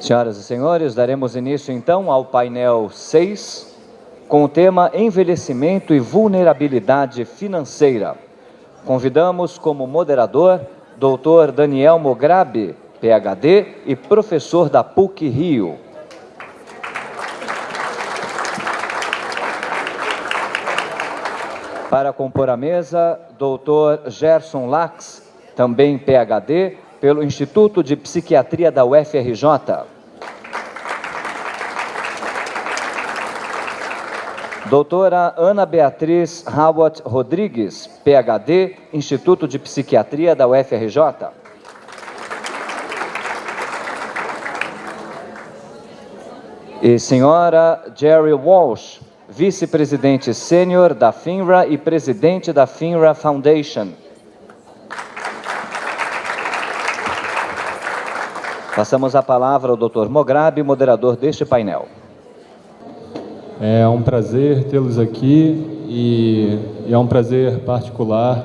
Senhoras e senhores, daremos início então ao painel 6, com o tema Envelhecimento e Vulnerabilidade Financeira. Convidamos como moderador Dr. Daniel Mograbi, PhD e professor da PUC-Rio. Para compor a mesa, Dr. Gerson Lax, também PhD, pelo Instituto de Psiquiatria da UFRJ. Doutora Ana Beatriz Rawat Rodrigues, PhD, Instituto de Psiquiatria da UFRJ. E senhora Jerry Walsh, vice-presidente sênior da FINRA e presidente da FINRA Foundation. Passamos a palavra ao Dr. Mograbi, moderador deste painel. É um prazer tê-los aqui e é um prazer particular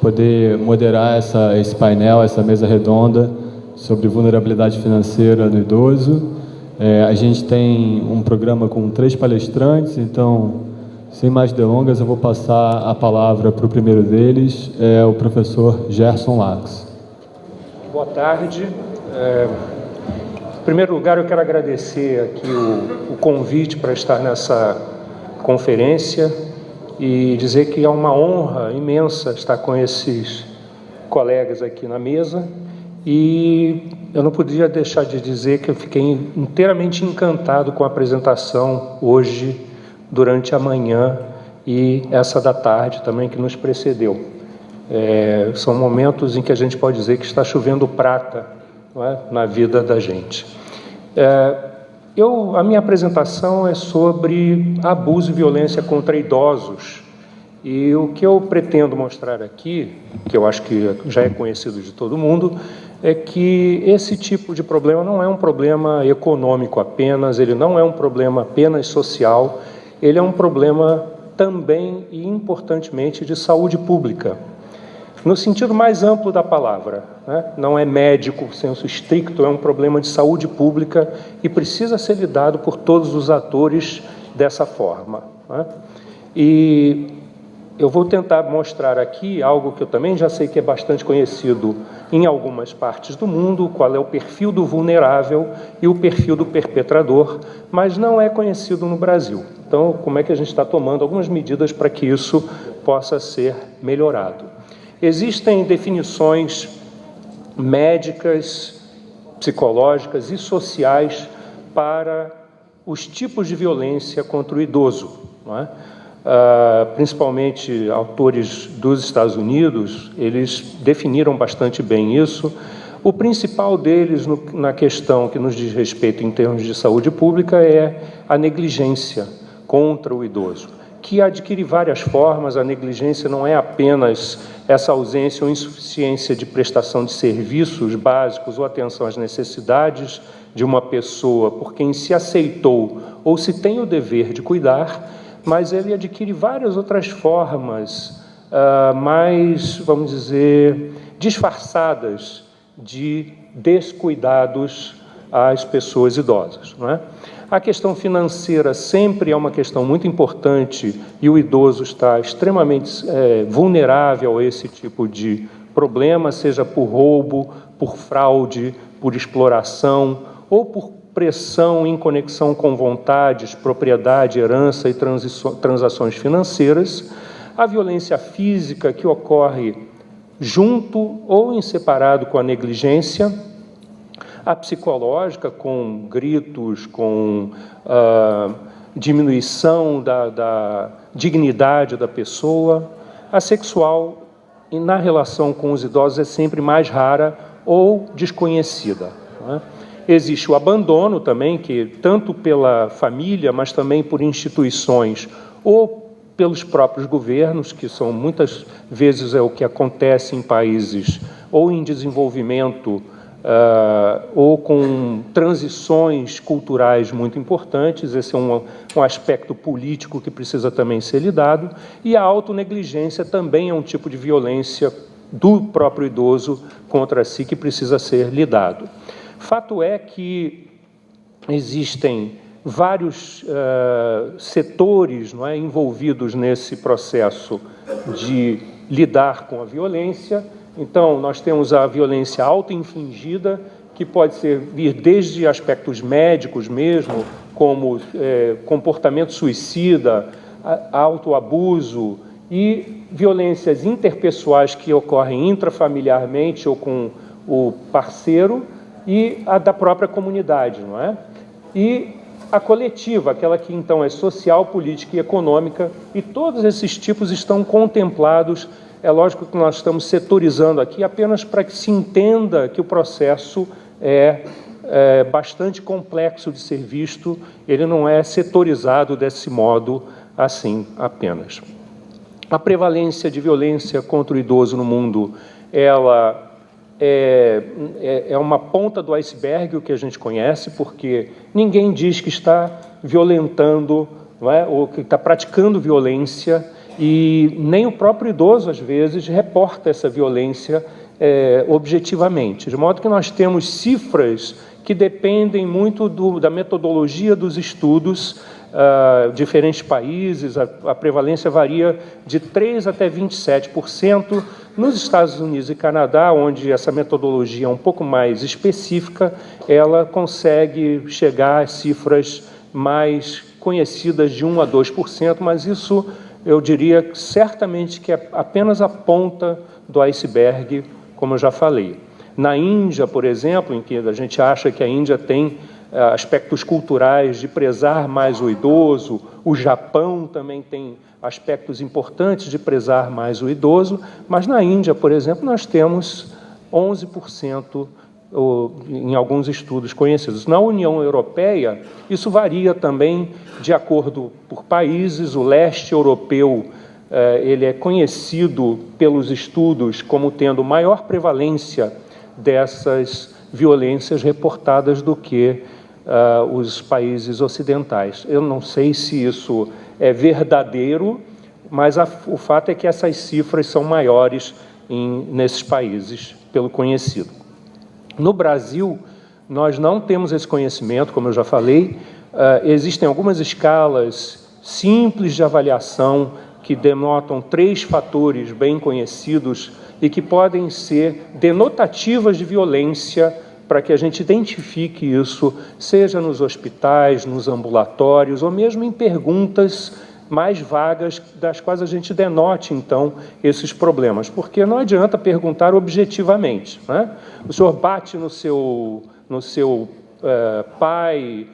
poder moderar esse painel, essa mesa redonda sobre vulnerabilidade financeira do idoso. A gente tem um programa com 3 palestrantes, então, sem mais delongas, eu vou passar a palavra para o primeiro deles, o professor Gerson Lax. Boa tarde. Em primeiro lugar, eu quero agradecer aqui o convite para estar nessa conferência e dizer que é uma honra imensa estar com esses colegas aqui na mesa. E eu não podia deixar de dizer que eu fiquei inteiramente encantado com a apresentação hoje, durante a manhã e essa da tarde também que nos precedeu. São momentos em que a gente pode dizer que está chovendo prata, não é, na vida da gente. A minha apresentação é sobre abuso e violência contra idosos. E o que eu pretendo mostrar aqui, que eu acho que já é conhecido de todo mundo, é que esse tipo de problema não é um problema econômico apenas, ele não é um problema apenas social, ele é um problema também e importantemente de saúde pública. No sentido mais amplo da palavra, né? Não é médico, senso estricto, é um problema de saúde pública e precisa ser lidado por todos os atores dessa forma, né? E eu vou tentar mostrar aqui algo que eu também já sei que é bastante conhecido em algumas partes do mundo, qual é o perfil do vulnerável e o perfil do perpetrador, mas não é conhecido no Brasil. Então, como é que a gente está tomando algumas medidas para que isso possa ser melhorado? Existem definições médicas, psicológicas e sociais para os tipos de violência contra o idoso, não é? Principalmente autores dos Estados Unidos, eles definiram bastante bem isso. O principal deles na questão que nos diz respeito em termos de saúde pública é a negligência contra o idoso, que adquire várias formas. A negligência não é apenas essa ausência ou insuficiência de prestação de serviços básicos ou atenção às necessidades de uma pessoa por quem se aceitou ou se tem o dever de cuidar, mas ele adquire várias outras formas mais, vamos dizer, disfarçadas de descuidados às pessoas idosas, não é? A questão financeira sempre é uma questão muito importante e o idoso está extremamente vulnerável a esse tipo de problema, seja por roubo, por fraude, por exploração ou por pressão em conexão com vontades, propriedade, herança e transações financeiras. A violência física que ocorre junto ou em separado com a negligência, a psicológica, com gritos, com diminuição da dignidade da pessoa, a sexual, e na relação com os idosos é sempre mais rara ou desconhecida, não é? Existe o abandono também, que tanto pela família, mas também por instituições ou pelos próprios governos, que são muitas vezes é o que acontece em países ou em desenvolvimento ou com transições culturais muito importantes. Esse é um aspecto político que precisa também ser lidado. E a autonegligência também é um tipo de violência do próprio idoso contra si que precisa ser lidado. Fato é que existem vários setores, não é, envolvidos nesse processo de lidar com a violência. Então, nós temos a violência auto-infligida, que pode vir desde aspectos médicos mesmo, como comportamento suicida, autoabuso, e violências interpessoais que ocorrem intrafamiliarmente ou com o parceiro, e a da própria comunidade, não é? E a coletiva, aquela que então é social, política e econômica, e todos esses tipos estão contemplados. É lógico que nós estamos setorizando aqui apenas para que se entenda que o processo é bastante complexo de ser visto, ele não é setorizado desse modo assim apenas. A prevalência de violência contra o idoso no mundo, ela é uma ponta do iceberg, o que a gente conhece, porque ninguém diz que está violentando, não é, ou que está praticando violência, e nem o próprio idoso, às vezes, reporta essa violência objetivamente. De modo que nós temos cifras que dependem muito da metodologia dos estudos. Diferentes países, a prevalência varia de 3% até 27%. Nos Estados Unidos e Canadá, onde essa metodologia é um pouco mais específica, ela consegue chegar a cifras mais conhecidas de 1% a 2%, mas isso, eu diria, certamente que é apenas a ponta do iceberg, como eu já falei. Na Índia, por exemplo, em que a gente acha que a Índia tem aspectos culturais de prezar mais o idoso, o Japão também tem aspectos importantes de prezar mais o idoso, mas na Índia, por exemplo, nós temos 11% em alguns estudos conhecidos. Na União Europeia, isso varia também de acordo por países. O leste europeu ele é conhecido pelos estudos como tendo maior prevalência dessas violências reportadas do que os países ocidentais. Eu não sei se isso é verdadeiro, mas o fato é que essas cifras são maiores nesses países, pelo conhecido. No Brasil, nós não temos esse conhecimento, como eu já falei. Existem algumas escalas simples de avaliação que denotam 3 fatores bem conhecidos e que podem ser denotativas de violência para que a gente identifique isso, seja nos hospitais, nos ambulatórios, ou mesmo em perguntas mais vagas, das quais a gente denote, então, esses problemas. Porque não adianta perguntar objetivamente, né? O senhor bate no seu pai,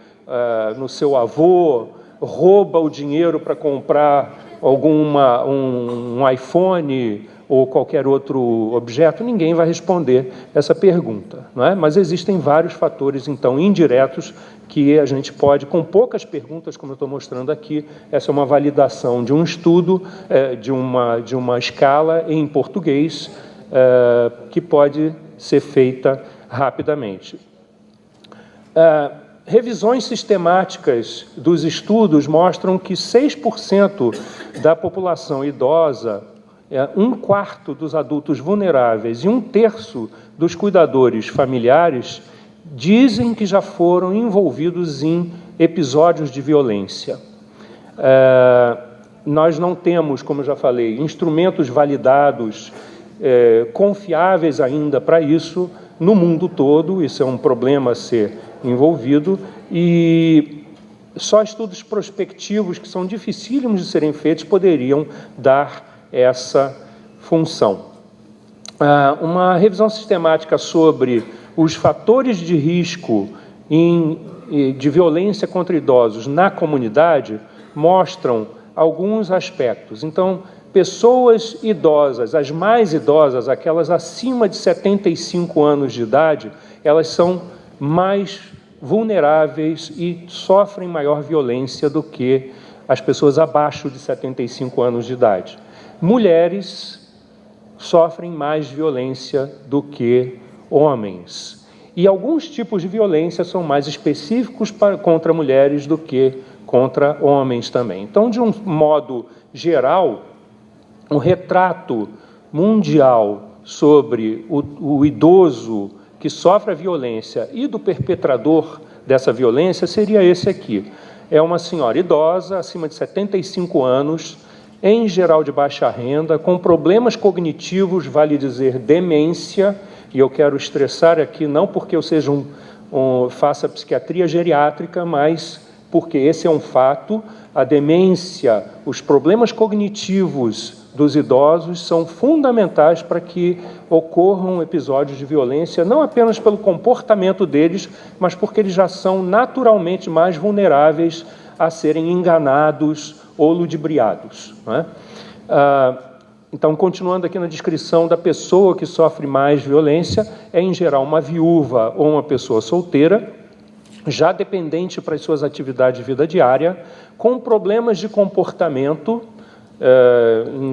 no seu avô, rouba o dinheiro para comprar um iPhone ou qualquer outro objeto, ninguém vai responder essa pergunta, não é? Mas existem vários fatores, então, indiretos que a gente pode, com poucas perguntas, como eu estou mostrando aqui, essa é uma validação de um estudo, de uma escala em português, que pode ser feita rapidamente. Revisões sistemáticas dos estudos mostram que 6% da população idosa, 1/4 dos adultos vulneráveis e 1/3 dos cuidadores familiares dizem que já foram envolvidos em episódios de violência. Nós não temos, como eu já falei, instrumentos validados, confiáveis ainda para isso no mundo todo. Isso é um problema a ser envolvido, e só estudos prospectivos, que são dificílimos de serem feitos, poderiam dar essa função. Uma revisão sistemática sobre os fatores de risco de violência contra idosos na comunidade mostram alguns aspectos. Então, pessoas idosas, as mais idosas, aquelas acima de 75 anos de idade, elas são mais vulneráveis e sofrem maior violência do que as pessoas abaixo de 75 anos de idade. Mulheres sofrem mais violência do que homens. E alguns tipos de violência são mais específicos contra mulheres do que contra homens também. Então, de um modo geral, o retrato mundial sobre o idoso que que sofre a violência e do perpetrador dessa violência seria esse aqui. É uma senhora idosa, acima de 75 anos, em geral de baixa renda, com problemas cognitivos, vale dizer demência, e eu quero estressar aqui, não porque eu seja faça psiquiatria geriátrica, mas porque esse é um fato, a demência, os problemas cognitivos dos idosos são fundamentais para que ocorram episódios de violência, não apenas pelo comportamento deles, mas porque eles já são naturalmente mais vulneráveis a serem enganados ou ludibriados, não é? Então, continuando aqui na descrição da pessoa que sofre mais violência, é em geral uma viúva ou uma pessoa solteira, já dependente para as suas atividades de vida diária, com problemas de comportamento,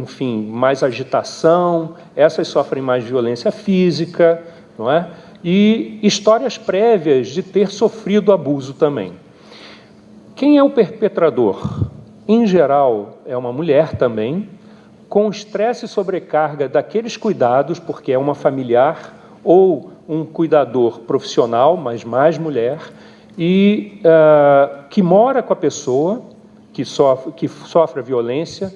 enfim, mais agitação, essas sofrem mais violência física, não é? E histórias prévias de ter sofrido abuso também. Quem é o perpetrador? Em geral, é uma mulher também, com estresse e sobrecarga daqueles cuidados, porque é uma familiar ou um cuidador profissional, mas mais mulher, e que mora com a pessoa que sofre a violência.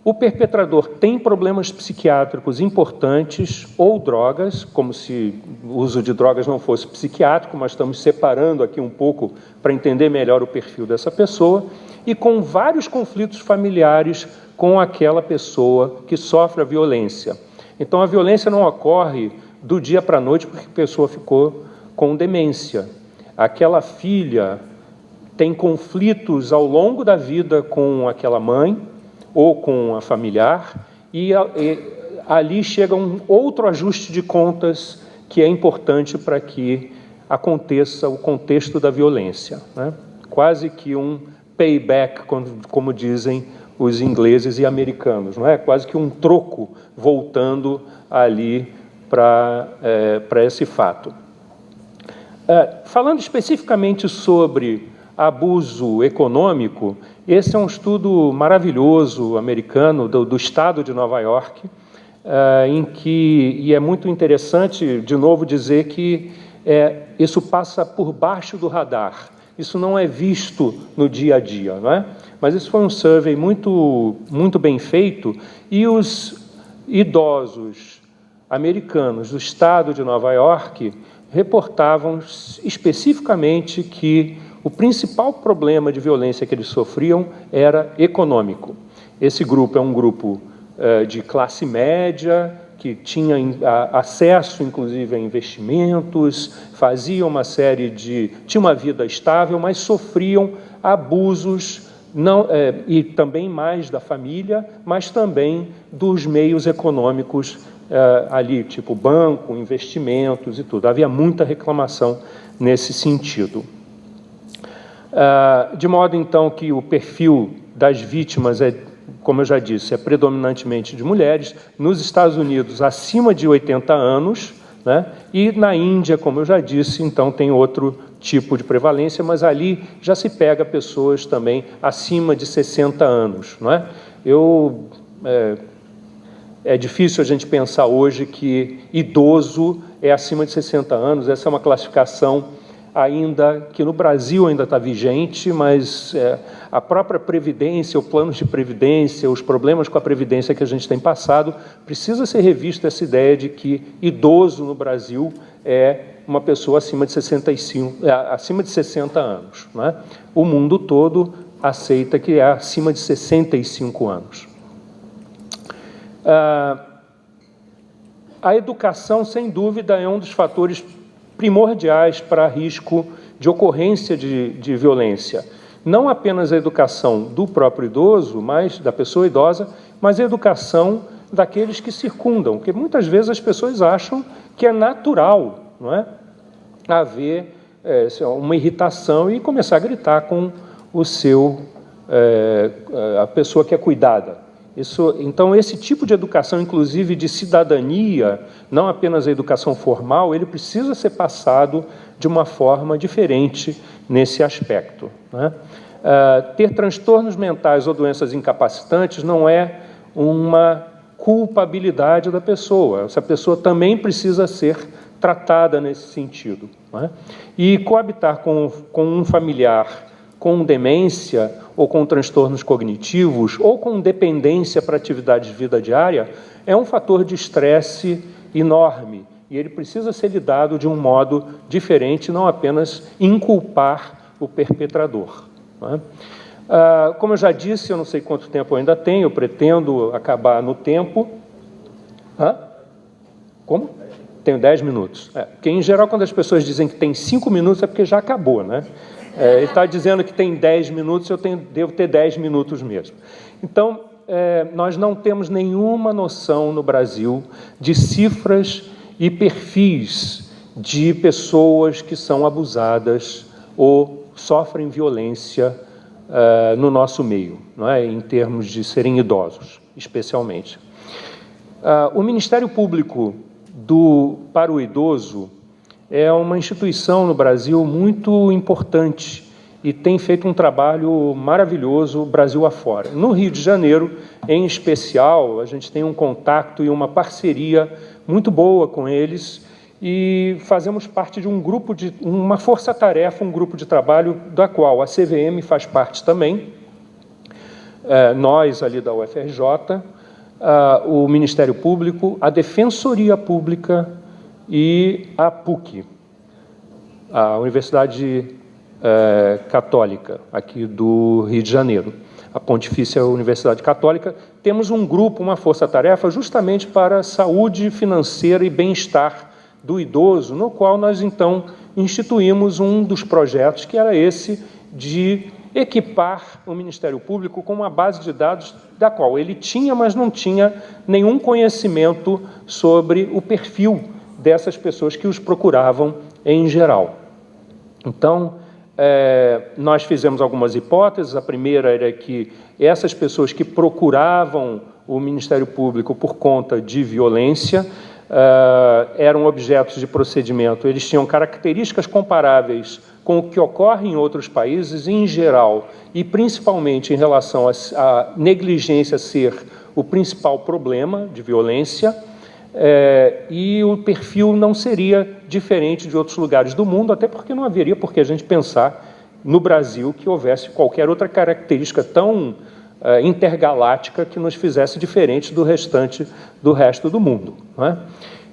O perpetrador tem problemas psiquiátricos importantes ou drogas, como se o uso de drogas não fosse psiquiátrico, mas estamos separando aqui um pouco para entender melhor o perfil dessa pessoa, e com vários conflitos familiares com aquela pessoa que sofre a violência. Então, a violência não ocorre do dia para a noite porque a pessoa ficou com demência. Aquela filha tem conflitos ao longo da vida com aquela mãe ou com a familiar, e ali chega um outro ajuste de contas que é importante para que aconteça o contexto da violência, né? Quase que um payback, como dizem os ingleses e americanos, não é? Quase que um troco voltando ali para esse fato. Falando especificamente sobre abuso econômico, esse é um estudo maravilhoso americano do estado de Nova York, e é muito interessante, de novo, dizer que isso passa por baixo do radar. Isso não é visto no dia a dia, não é? Mas isso foi um survey muito, muito bem feito, e os idosos americanos do estado de Nova York reportavam especificamente que o principal problema de violência que eles sofriam era econômico. Esse grupo é um grupo de classe média, que tinha acesso, inclusive, a investimentos, fazia uma série tinha uma vida estável, mas sofriam abusos, e também mais da família, mas também dos meios econômicos ali, tipo banco, investimentos e tudo. Havia muita reclamação nesse sentido. De modo, então, que o perfil das vítimas como eu já disse, é predominantemente de mulheres, nos Estados Unidos acima de 80 anos, né? E na Índia, como eu já disse, então tem outro tipo de prevalência, mas ali já se pega pessoas também acima de 60 anos. Não é? É difícil a gente pensar hoje que idoso é acima de 60 anos, essa é uma classificação ainda que no Brasil ainda está vigente, mas a própria Previdência, o plano de Previdência, os problemas com a Previdência que a gente tem passado, precisa ser revista essa ideia de que idoso no Brasil é uma pessoa acima de 60 anos. Não é? O mundo todo aceita que é acima de 65 anos. A educação, sem dúvida, é um dos fatores primordiais para risco de ocorrência de violência. Não apenas a educação do próprio idoso, mas da pessoa idosa, mas a educação daqueles que circundam, porque muitas vezes as pessoas acham que é natural, não é? Haver uma irritação e começar a gritar com a pessoa que é cuidada. Então, esse tipo de educação, inclusive de cidadania, não apenas a educação formal, ele precisa ser passado de uma forma diferente nesse aspecto. Né? Ter transtornos mentais ou doenças incapacitantes não é uma culpabilidade da pessoa. Essa pessoa também precisa ser tratada nesse sentido, não é? E coabitar com um familiar com demência ou com transtornos cognitivos ou com dependência para atividades de vida diária é um fator de estresse enorme e ele precisa ser lidado de um modo diferente, não apenas inculpar o perpetrador, não é? Como eu já disse, eu não sei quanto tempo eu ainda tenho, eu pretendo acabar no tempo. Como? Tenho 10 minutos. Porque, em geral, quando as pessoas dizem que tem 5 minutos, é porque já acabou, né? Ele está dizendo que tem 10 minutos, devo ter 10 minutos mesmo. Então, nós não temos nenhuma noção no Brasil de cifras e perfis de pessoas que são abusadas ou sofrem violência no nosso meio, não é? Em termos de serem idosos, especialmente. O Ministério Público para o Idoso é uma instituição no Brasil muito importante e tem feito um trabalho maravilhoso Brasil afora. No Rio de Janeiro, em especial, a gente tem um contato e uma parceria muito boa com eles e fazemos parte de um grupo uma força-tarefa, um grupo de trabalho da qual a CVM faz parte também, nós ali da UFRJ, o Ministério Público, a Defensoria Pública e a PUC, a Universidade Católica, aqui do Rio de Janeiro, a Pontifícia Universidade Católica. Temos um grupo, uma força-tarefa, justamente para a saúde financeira e bem-estar do idoso, no qual nós, então, instituímos um dos projetos, que era esse de equipar o Ministério Público com uma base de dados da qual ele tinha, mas não tinha nenhum conhecimento sobre o perfil dessas pessoas que os procuravam em geral. Então, nós fizemos algumas hipóteses. A primeira era que essas pessoas que procuravam o Ministério Público por conta de violência eram objetos de procedimento, eles tinham características comparáveis com o que ocorre em outros países, em geral, e principalmente em relação à negligência ser o principal problema de violência, e o perfil não seria diferente de outros lugares do mundo, até porque não haveria por que a gente pensar no Brasil que houvesse qualquer outra característica tão intergaláctica que nos fizesse diferente do resto do mundo, não é?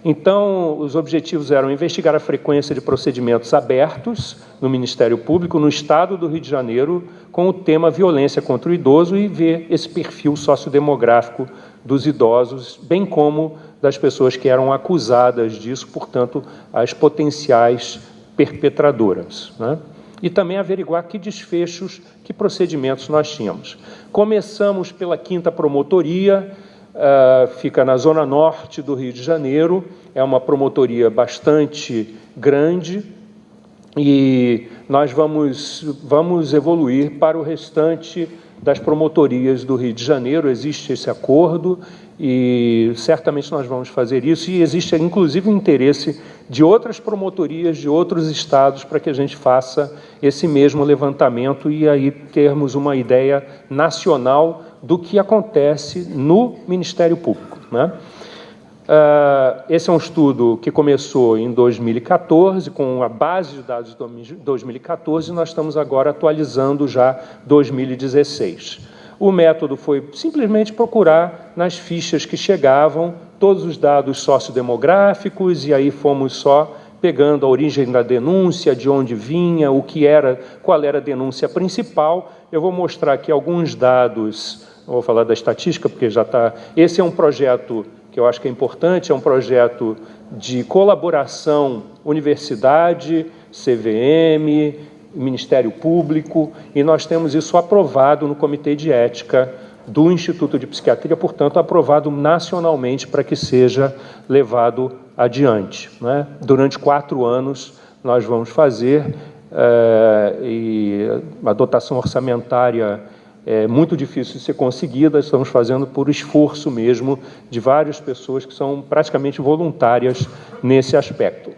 Então, os objetivos eram investigar a frequência de procedimentos abertos no Ministério Público, no Estado do Rio de Janeiro, com o tema violência contra o idoso e ver esse perfil sociodemográfico dos idosos, bem como das pessoas que eram acusadas disso, portanto, as potenciais perpetradoras, né? E também averiguar que desfechos, que procedimentos nós tínhamos. Começamos pela 5ª Promotoria, fica na zona norte do Rio de Janeiro, é uma promotoria bastante grande e nós vamos evoluir para o restante das promotorias do Rio de Janeiro. Existe esse acordo e certamente nós vamos fazer isso, e existe inclusive o interesse de outras promotorias de outros estados para que a gente faça esse mesmo levantamento e aí termos uma ideia nacional do que acontece no Ministério Público, né? Esse é um estudo que começou em 2014, com a base de dados de 2014, e nós estamos agora atualizando já 2016. O método foi simplesmente procurar nas fichas que chegavam todos os dados sociodemográficos, e aí fomos só pegando a origem da denúncia, de onde vinha, qual era a denúncia principal. Eu vou mostrar aqui alguns dados, não vou falar da estatística, porque já está... Esse é um projeto que eu acho que é importante, é um projeto de colaboração universidade, CVM, Ministério Público, e nós temos isso aprovado no Comitê de Ética do Instituto de Psiquiatria, portanto, aprovado nacionalmente para que seja levado adiante, né? Durante 4 anos nós vamos fazer, e a dotação orçamentária é muito difícil de ser conseguida, estamos fazendo por esforço mesmo de várias pessoas que são praticamente voluntárias nesse aspecto.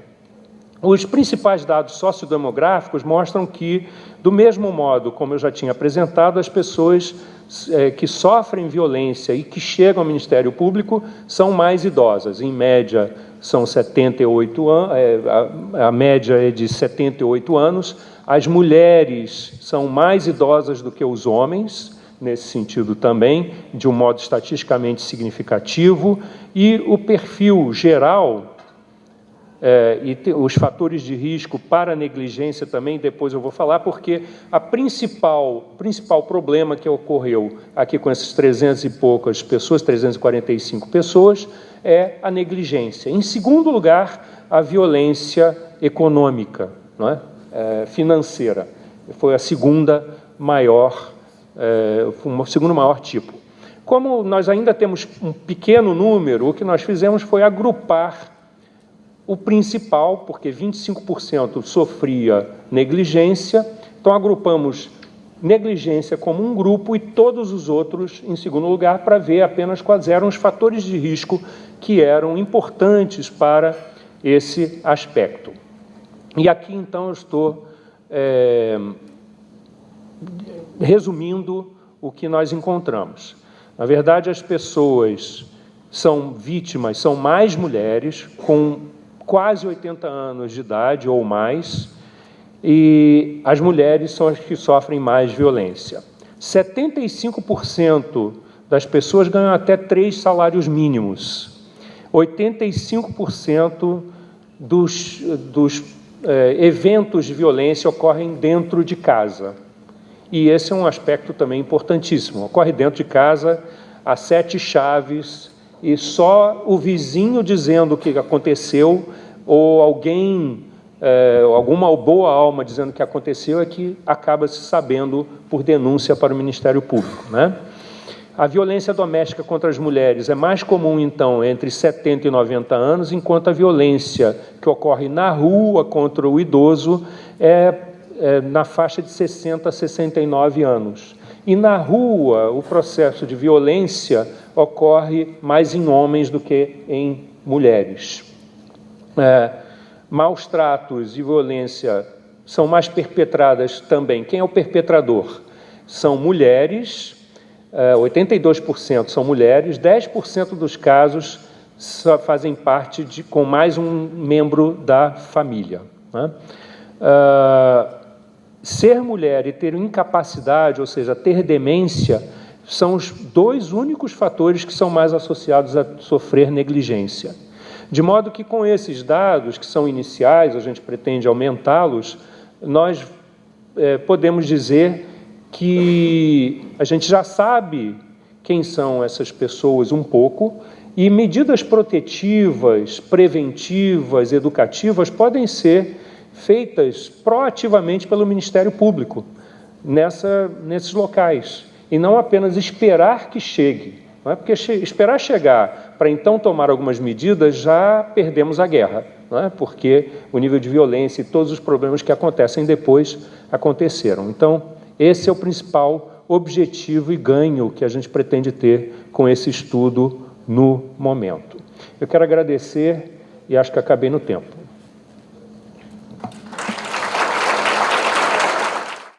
Os principais dados sociodemográficos mostram que, do mesmo modo como eu já tinha apresentado, as pessoas que sofrem violência e que chegam ao Ministério Público são mais idosas, em média são 78 anos, a média é de 78 anos. As mulheres são mais idosas do que os homens, nesse sentido também, de um modo estatisticamente significativo, e o perfil geral os fatores de risco para a negligência também, depois eu vou falar, porque o principal problema que ocorreu aqui com essas 300 e poucas pessoas, 345 pessoas, é a negligência. Em segundo lugar, a violência econômica, não é? Financeira. Foi a segunda maior tipo. Como nós ainda temos um pequeno número, o que nós fizemos foi agrupar o principal, porque 25% sofria negligência, então agrupamos negligência como um grupo e todos os outros em segundo lugar, para ver apenas quais eram os fatores de risco que eram importantes para esse aspecto. E aqui, então, eu estou resumindo o que nós encontramos. Na verdade, as pessoas são vítimas, são mais mulheres, com quase 80 anos de idade ou mais, e as mulheres são as que sofrem mais violência. 75% das pessoas ganham até 3 salários mínimos. 85% dos eventos de violência ocorrem dentro de casa. E esse é um aspecto também importantíssimo. Ocorre dentro de casa, a 7 chaves, e só o vizinho dizendo o que aconteceu, ou alguém, alguma boa alma dizendo o que aconteceu, é que acaba se sabendo por denúncia para o Ministério Público, né? A violência doméstica contra as mulheres é mais comum, então, entre 70 e 90 anos, enquanto a violência que ocorre na rua contra o idoso é na faixa de 60 a 69 anos. E na rua, o processo de violência ocorre mais em homens do que em mulheres. Maus tratos e violência são mais perpetradas também. Quem é o perpetrador? São mulheres, 82% são mulheres, 10% dos casos só fazem parte com mais um membro da família, né? Ser mulher e ter incapacidade, ou seja, ter demência, são os 2 únicos fatores que são mais associados a sofrer negligência. De modo que, com esses dados, que são iniciais, a gente pretende aumentá-los, nós podemos dizer que a gente já sabe quem são essas pessoas um pouco, e medidas protetivas, preventivas, educativas podem ser feitas proativamente pelo Ministério Público nesses locais, e não apenas esperar que chegue, não é? Porque esperar chegar para então tomar algumas medidas, já perdemos a guerra, não é? Porque o nível de violência e todos os problemas que acontecem depois aconteceram. Então, esse é o principal objetivo e ganho que a gente pretende ter com esse estudo no momento. Eu quero agradecer e acho que acabei no tempo.